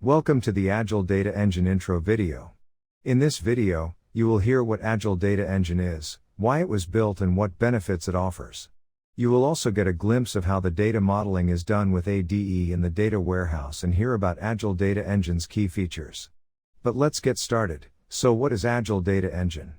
Welcome to the Agile Data Engine intro video. In this video, you will hear what Agile Data Engine is, why it was built and what benefits it offers. You will also get a glimpse of how the data modeling is done with ADE in the data warehouse and hear about Agile Data Engine's key features. But let's get started. So what is Agile Data Engine?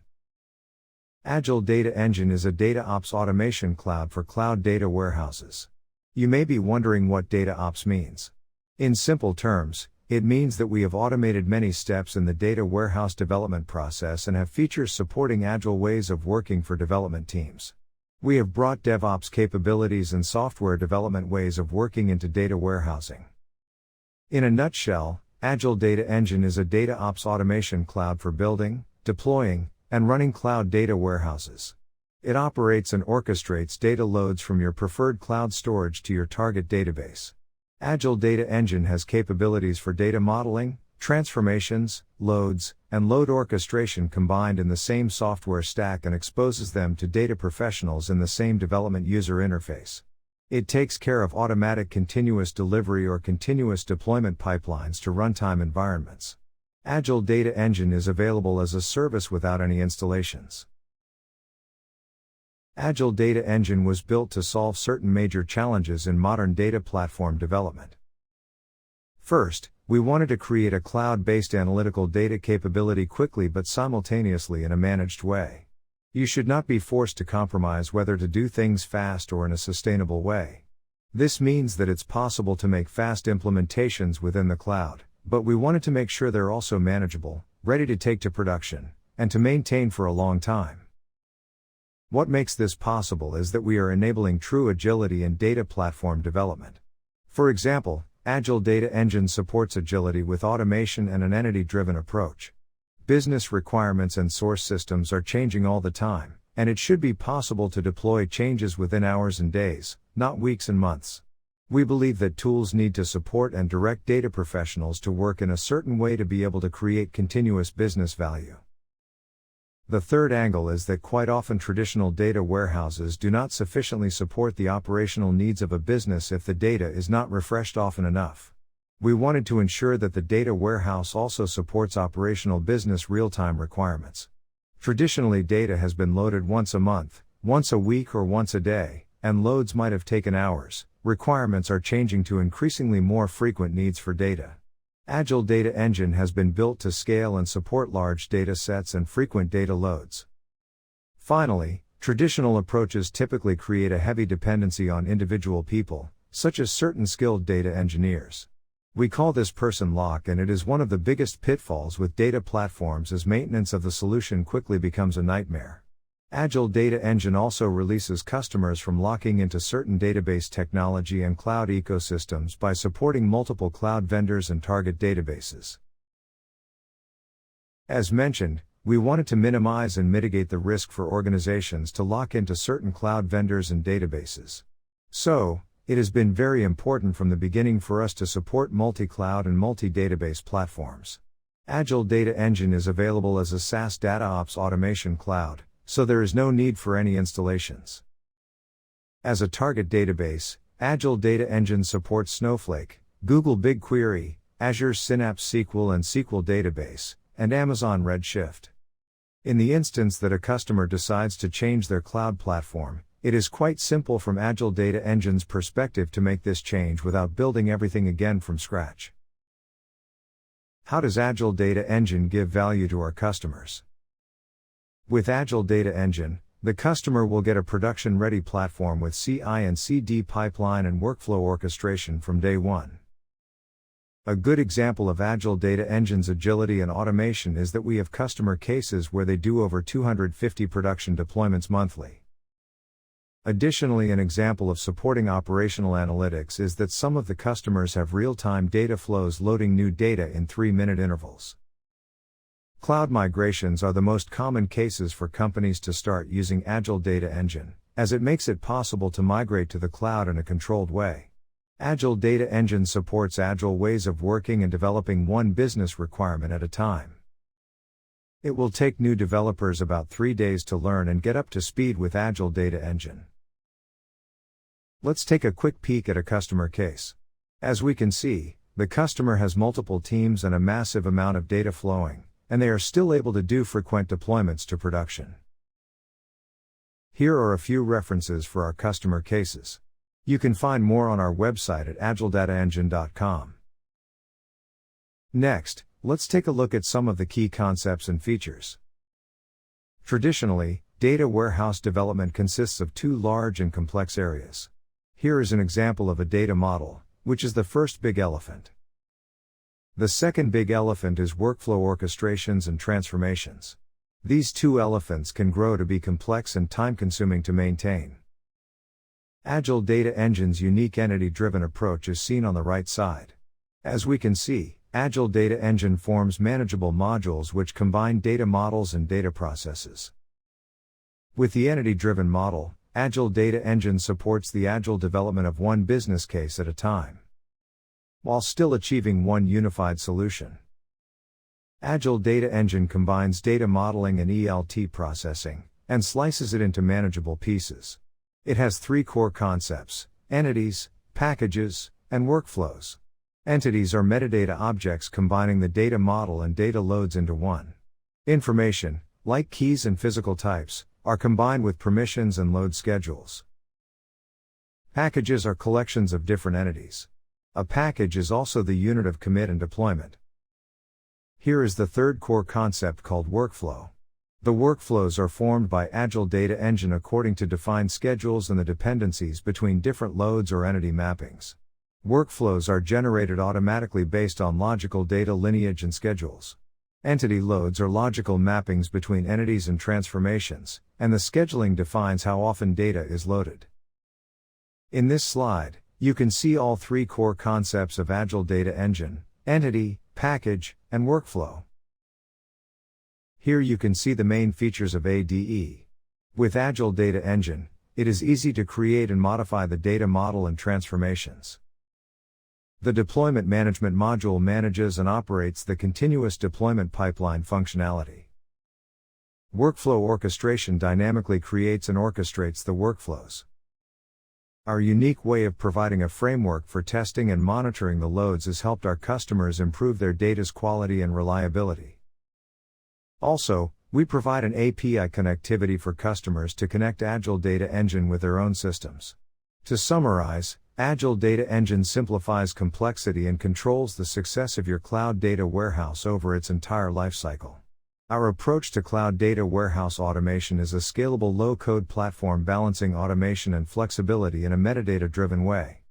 Agile Data Engine is a data ops automation cloud for cloud data warehouses. You may be wondering what data ops means. In simple terms, it means that we have automated many steps in the data warehouse development process and have features supporting agile ways of working for development teams. We have brought DevOps capabilities and software development ways of working into data warehousing. In a nutshell, Agile Data Engine is a data ops automation cloud for building, deploying, and running cloud data warehouses. It operates and orchestrates data loads from your preferred cloud storage to your target database. Agile Data Engine has capabilities for data modeling, transformations, loads, and load orchestration combined in the same software stack and exposes them to data professionals in the same development user interface. It takes care of automatic continuous delivery or continuous deployment pipelines to runtime environments. Agile Data Engine is available as a service without any installations. Agile Data Engine was built to solve certain major challenges in modern data platform development. First, we wanted to create a cloud-based analytical data capability quickly but simultaneously in a managed way. You should not be forced to compromise whether to do things fast or in a sustainable way. This means that it's possible to make fast implementations within the cloud, but we wanted to make sure they're also manageable, ready to take to production, and to maintain for a long time. What makes this possible is that we are enabling true agility in data platform development. For example, Agile Data Engine supports agility with automation and an entity-driven approach. Business requirements and source systems are changing all the time, and it should be possible to deploy changes within hours and days, not weeks and months. We believe that tools need to support and direct data professionals to work in a certain way to be able to create continuous business value. The third angle is that quite often traditional data warehouses do not sufficiently support the operational needs of a business if the data is not refreshed often enough. We wanted to ensure that the data warehouse also supports operational business real-time requirements. Traditionally, data has been loaded once a month, once a week or once a day, and loads might have taken hours. Requirements are changing to increasingly more frequent needs for data. Agile Data Engine has been built to scale and support large data sets and frequent data loads. Finally, traditional approaches typically create a heavy dependency on individual people, such as certain skilled data engineers. We call this person lock, and it is one of the biggest pitfalls with data platforms as maintenance of the solution quickly becomes a nightmare. Agile Data Engine also releases customers from locking into certain database technology and cloud ecosystems by supporting multiple cloud vendors and target databases. As mentioned, we wanted to minimize and mitigate the risk for organizations to lock into certain cloud vendors and databases. So, it has been very important from the beginning for us to support multi-cloud and multi-database platforms. Agile Data Engine is available as a SaaS data ops automation cloud, so there is no need for any installations. As a target database, Agile Data Engine supports Snowflake, Google BigQuery, Azure Synapse SQL and SQL Database, and Amazon Redshift. In the instance that a customer decides to change their cloud platform, it is quite simple from Agile Data Engine's perspective to make this change without building everything again from scratch. How does Agile Data Engine give value to our customers? With Agile Data Engine, the customer will get a production-ready platform with CI and CD pipeline and workflow orchestration from day one. A good example of Agile Data Engine's agility and automation is that we have customer cases where they do over 250 production deployments monthly. Additionally, an example of supporting operational analytics is that some of the customers have real-time data flows loading new data in 3-minute intervals. Cloud migrations are the most common cases for companies to start using Agile Data Engine, as it makes it possible to migrate to the cloud in a controlled way. Agile Data Engine supports agile ways of working and developing one business requirement at a time. It will take new developers about 3 days to learn and get up to speed with Agile Data Engine. Let's take a quick peek at a customer case. As we can see, The customer has multiple teams and a massive amount of data flowing, and they are still able to do frequent deployments to production. Here are a few references for our customer cases. You can find more on our website at agiledataengine.com. Next, let's take a look at some of the key concepts and features. Traditionally, data warehouse development consists of two large and complex areas. Here is an example of a data model, which is the first big elephant. The second big elephant is workflow orchestrations and transformations. These two elephants can grow to be complex and time-consuming to maintain. Agile Data Engine's unique entity-driven approach is seen on the right side. As we can see, Agile Data Engine forms manageable modules which combine data models and data processes. With the entity-driven model, Agile Data Engine supports the agile development of one business case at a time, while still achieving one unified solution. Agile Data Engine combines data modeling and ELT processing, and slices it into manageable pieces. It has three core concepts: entities, packages, and workflows. Entities are metadata objects combining the data model and data loads into one. Information, like keys and physical types, are combined with permissions and load schedules. Packages are collections of different entities. A package is also the unit of commit and deployment. Here is the third core concept called workflow. The workflows are formed by Agile Data Engine according to defined schedules and the dependencies between different loads or entity mappings. Workflows are generated automatically based on logical data lineage and schedules. Entity loads are logical mappings between entities and transformations, and the scheduling defines how often data is loaded. In this slide, you can see all three core concepts of Agile Data Engine: entity, package, and workflow. Here you can see the main features of ADE. With Agile Data Engine, it is easy to create and modify the data model and transformations. The Deployment Management module manages and operates the continuous deployment pipeline functionality. Workflow orchestration dynamically creates and orchestrates the workflows. Our unique way of providing a framework for testing and monitoring the loads has helped our customers improve their data's quality and reliability. Also, we provide an API connectivity for customers to connect Agile Data Engine with their own systems. To summarize, Agile Data Engine simplifies complexity and controls the success of your cloud data warehouse over its entire lifecycle. Our approach to cloud data warehouse automation is a scalable low-code platform balancing automation and flexibility in a metadata-driven way.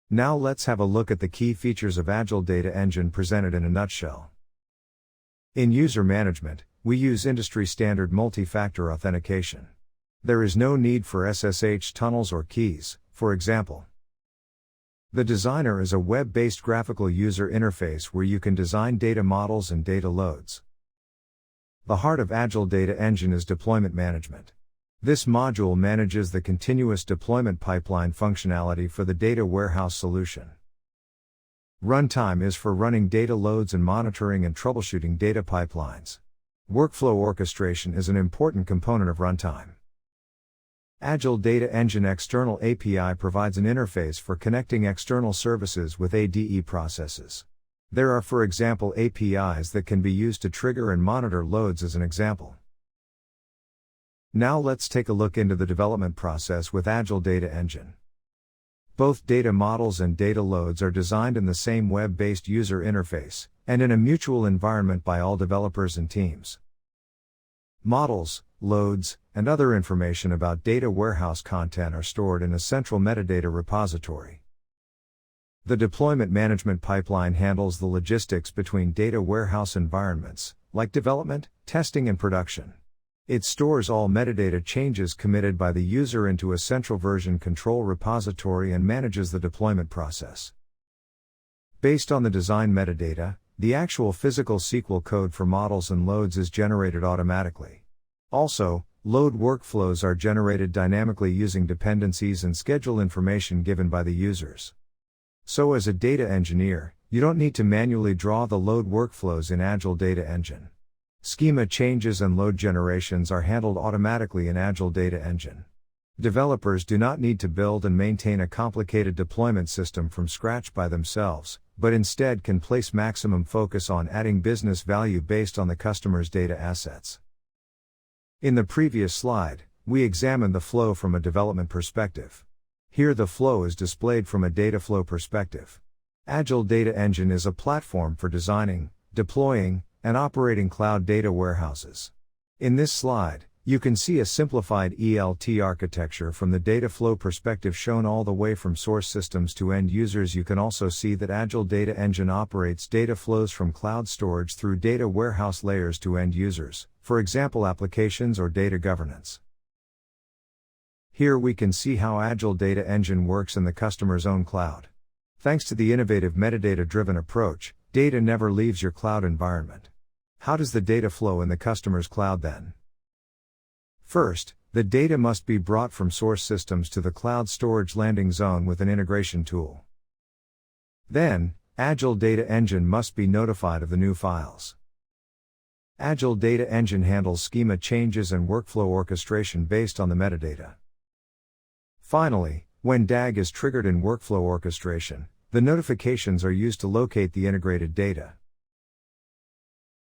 Now let's have a look at the key features of Agile Data Engine presented in a nutshell. In user management, we use industry-standard multi-factor authentication. There is no need for SSH tunnels or keys, for example. The Designer is a web-based graphical user interface where you can design data models and data loads. The heart of Agile Data Engine is deployment management. This module manages the continuous deployment pipeline functionality for the data warehouse solution. Runtime is for running data loads and monitoring and troubleshooting data pipelines. Workflow orchestration is an important component of runtime. Agile Data Engine External API provides an interface for connecting external services with ADE processes. There are, for example, APIs that can be used to trigger and monitor loads as an example. Now let's take a look into the development process with Agile Data Engine. Both data models and data loads are designed in the same web-based user interface, and in a mutual environment by all developers and teams. Models, loads, and other information about data warehouse content are stored in a central metadata repository. The deployment management pipeline handles the logistics between data warehouse environments, like development, testing, and production. It stores all metadata changes committed by the user into a central version control repository and manages the deployment process. Based on the design metadata, the actual physical SQL code for models and loads is generated automatically. Also, load workflows are generated dynamically using dependencies and schedule information given by the users. So as a data engineer, you don't need to manually draw the load workflows in Agile Data Engine. Schema changes and load generations are handled automatically in Agile Data Engine. Developers do not need to build and maintain a complicated deployment system from scratch by themselves, but instead can place maximum focus on adding business value based on the customer's data assets. In the previous slide, we examined the flow from a development perspective. Here the flow is displayed from a data flow perspective. Agile Data Engine is a platform for designing, deploying, and operating cloud data warehouses. In this slide, you can see a simplified ELT architecture from the data flow perspective shown all the way from source systems to end users. You can also see that Agile Data Engine operates data flows from cloud storage through data warehouse layers to end users, for example applications or data governance. Here we can see how Agile Data Engine works in the customer's own cloud. Thanks to the innovative metadata-driven approach, data never leaves your cloud environment. How does the data flow in the customer's cloud then? First, the data must be brought from source systems to the cloud storage landing zone with an integration tool. Then, Agile Data Engine must be notified of the new files. Agile Data Engine handles schema changes and workflow orchestration based on the metadata. Finally, when DAG is triggered in workflow orchestration, the notifications are used to locate the integrated data.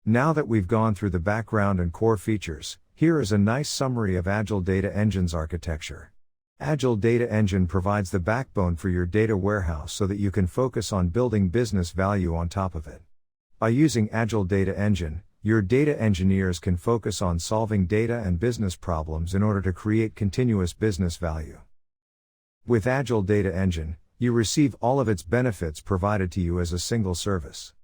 Now that we've gone through the background and core features, here is a nice summary of Agile Data Engine's architecture. Agile Data Engine provides the backbone for your data warehouse so that you can focus on building business value on top of it. By using Agile Data Engine, your data engineers can focus on solving data and business problems in order to create continuous business value. With Agile Data Engine, you receive all of its benefits provided to you as a single service.